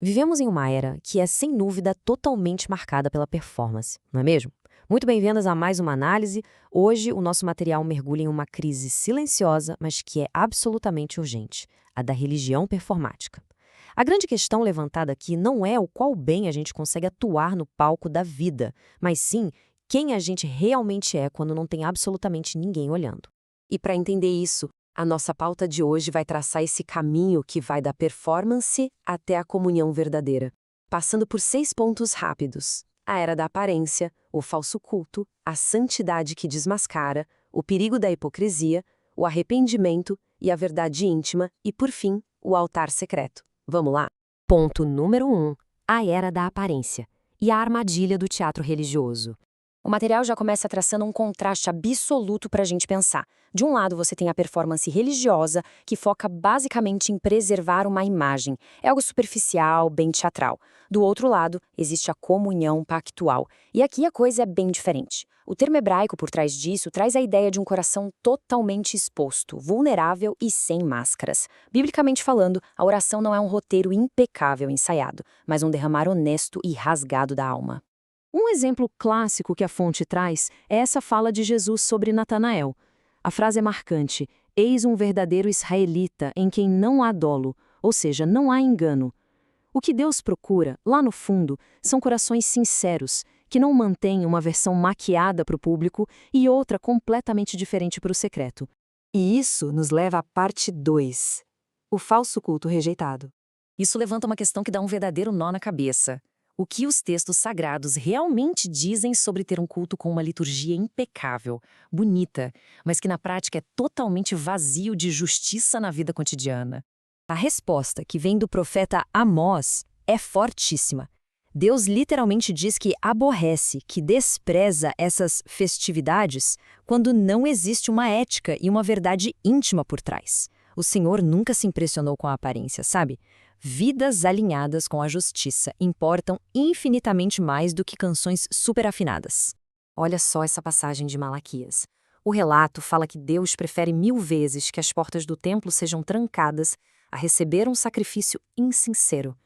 Vivemos em uma era que é, sem dúvida, totalmente marcada pela performance, não é mesmo? Muito bem-vindas a mais uma análise. Hoje, o nosso material mergulha em uma crise silenciosa, mas que é absolutamente urgente, a da religião performática. A grande questão levantada aqui não é o qual bem a gente consegue atuar no palco da vida, mas sim quem a gente realmente é quando não tem absolutamente ninguém olhando. E para entender isso, a nossa pauta de hoje vai traçar esse caminho que vai da performance até a comunhão verdadeira, passando por 6 pontos rápidos: a era da aparência, o falso culto, a santidade que desmascara, o perigo da hipocrisia, o arrependimento e a verdade íntima e, por fim, o altar secreto. Vamos lá? Ponto número 1. A era da aparência e a armadilha do teatro religioso. O material já começa traçando um contraste absoluto para a gente pensar. De um lado, você tem a performance religiosa, que foca basicamente em preservar uma imagem. É algo superficial, bem teatral. Do outro lado, existe a comunhão pactual. E aqui a coisa é bem diferente. O termo hebraico por trás disso traz a ideia de um coração totalmente exposto, vulnerável e sem máscaras. Biblicamente falando, a oração não é um roteiro impecável ensaiado, mas um derramar honesto e rasgado da alma. Um exemplo clássico que a fonte traz é essa fala de Jesus sobre Natanael. A frase é marcante: "Eis um verdadeiro israelita em quem não há dolo", ou seja, não há engano. O que Deus procura, lá no fundo, são corações sinceros, que não mantêm uma versão maquiada para o público e outra completamente diferente para o secreto. E isso nos leva à parte 2, o falso culto rejeitado. Isso levanta uma questão que dá um verdadeiro nó na cabeça. O que os textos sagrados realmente dizem sobre ter um culto com uma liturgia impecável, bonita, mas que na prática é totalmente vazio de justiça na vida cotidiana? A resposta, que vem do profeta Amós, é fortíssima. Deus literalmente diz que aborrece, que despreza essas festividades quando não existe uma ética e uma verdade íntima por trás. O Senhor nunca se impressionou com a aparência, sabe? Vidas alinhadas com a justiça importam infinitamente mais do que canções superafinadas. Olha só essa passagem de Malaquias. O relato fala que Deus prefere 1000 vezes que as portas do templo sejam trancadas a receber um sacrifício insincero.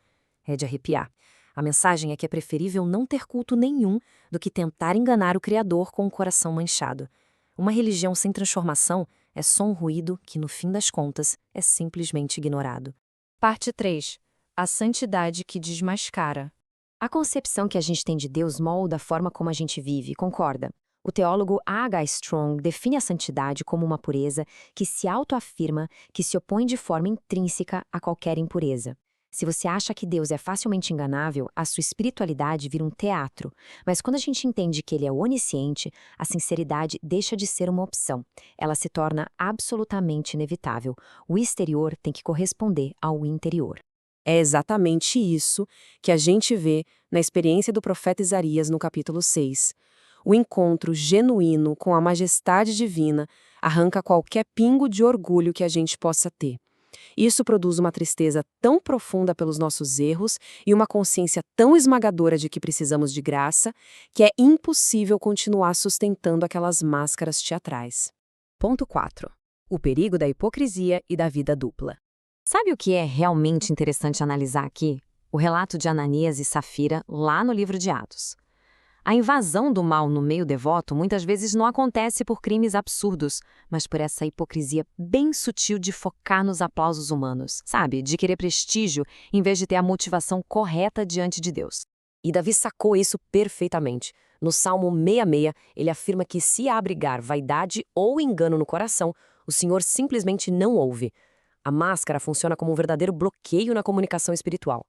É de arrepiar. A mensagem é que é preferível não ter culto nenhum do que tentar enganar o Criador com o coração manchado. Uma religião sem transformação é só um ruído que, no fim das contas, é simplesmente ignorado. Parte 3. A santidade que desmascara. A concepção que a gente tem de Deus molda a forma como a gente vive, concorda? O teólogo H. Strong define a santidade como uma pureza que se autoafirma, que se opõe de forma intrínseca a qualquer impureza. Se você acha que Deus é facilmente enganável, a sua espiritualidade vira um teatro. Mas quando a gente entende que Ele é onisciente, a sinceridade deixa de ser uma opção. Ela se torna absolutamente inevitável. O exterior tem que corresponder ao interior. É exatamente isso que a gente vê na experiência do profeta Isaías no capítulo 6. O encontro genuíno com a majestade divina arranca qualquer pingo de orgulho que a gente possa ter. Isso produz uma tristeza tão profunda pelos nossos erros e uma consciência tão esmagadora de que precisamos de graça, que é impossível continuar sustentando aquelas máscaras teatrais. Ponto 4. O perigo da hipocrisia e da vida dupla. Sabe o que é realmente interessante analisar aqui? O relato de Ananias e Safira lá no livro de Atos. A invasão do mal no meio devoto muitas vezes não acontece por crimes absurdos, mas por essa hipocrisia bem sutil de focar nos aplausos humanos, sabe? De querer prestígio em vez de ter a motivação correta diante de Deus. E Davi sacou isso perfeitamente. No Salmo 66, ele afirma que se abrigar vaidade ou engano no coração, o Senhor simplesmente não ouve. A máscara funciona como um verdadeiro bloqueio na comunicação espiritual.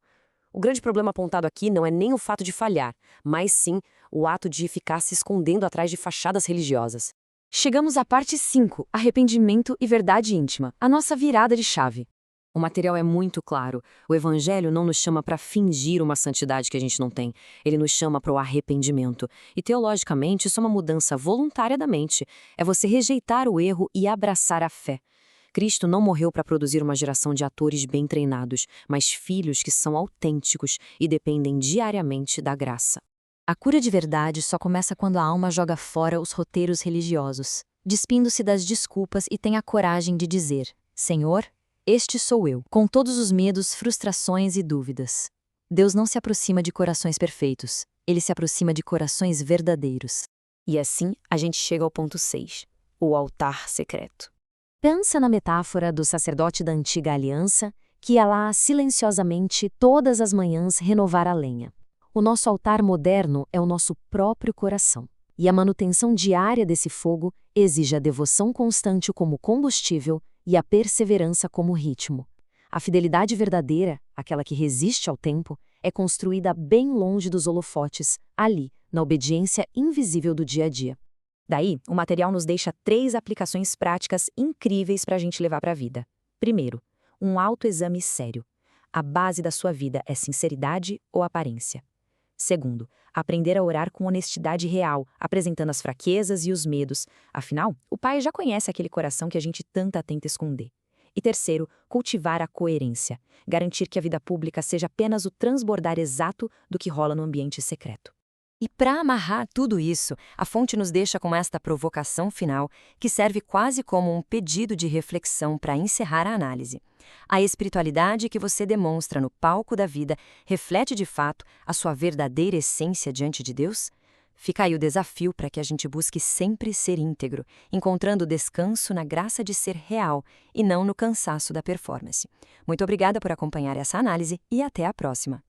O grande problema apontado aqui não é nem o fato de falhar, mas sim o ato de ficar se escondendo atrás de fachadas religiosas. Chegamos à parte 5, arrependimento e verdade íntima, a nossa virada de chave. O material é muito claro. O Evangelho não nos chama para fingir uma santidade que a gente não tem. Ele nos chama para o arrependimento. E teologicamente, isso é uma mudança voluntária da mente. É você rejeitar o erro e abraçar a fé. Cristo não morreu para produzir uma geração de atores bem treinados, mas filhos que são autênticos e dependem diariamente da graça. A cura de verdade só começa quando a alma joga fora os roteiros religiosos, despindo-se das desculpas e tem a coragem de dizer: Senhor, este sou eu, com todos os medos, frustrações e dúvidas. Deus não se aproxima de corações perfeitos, ele se aproxima de corações verdadeiros. E assim a gente chega ao ponto 6, o altar secreto. Pensa na metáfora do sacerdote da antiga aliança, que ia lá silenciosamente todas as manhãs renovar a lenha. O nosso altar moderno é o nosso próprio coração. E a manutenção diária desse fogo exige a devoção constante como combustível e a perseverança como ritmo. A fidelidade verdadeira, aquela que resiste ao tempo, é construída bem longe dos holofotes, ali, na obediência invisível do dia a dia. Daí, o material nos deixa 3 aplicações práticas incríveis para a gente levar para a vida. Primeiro, um autoexame sério. A base da sua vida é sinceridade ou aparência? Segundo, aprender a orar com honestidade real, apresentando as fraquezas e os medos. Afinal, o Pai já conhece aquele coração que a gente tanto tenta esconder. E terceiro, cultivar a coerência. Garantir que a vida pública seja apenas o transbordar exato do que rola no ambiente secreto. E para amarrar tudo isso, a fonte nos deixa com esta provocação final, que serve quase como um pedido de reflexão para encerrar a análise. A espiritualidade que você demonstra no palco da vida reflete de fato a sua verdadeira essência diante de Deus? Fica aí o desafio para que a gente busque sempre ser íntegro, encontrando descanso na graça de ser real e não no cansaço da performance. Muito obrigada por acompanhar essa análise e até a próxima.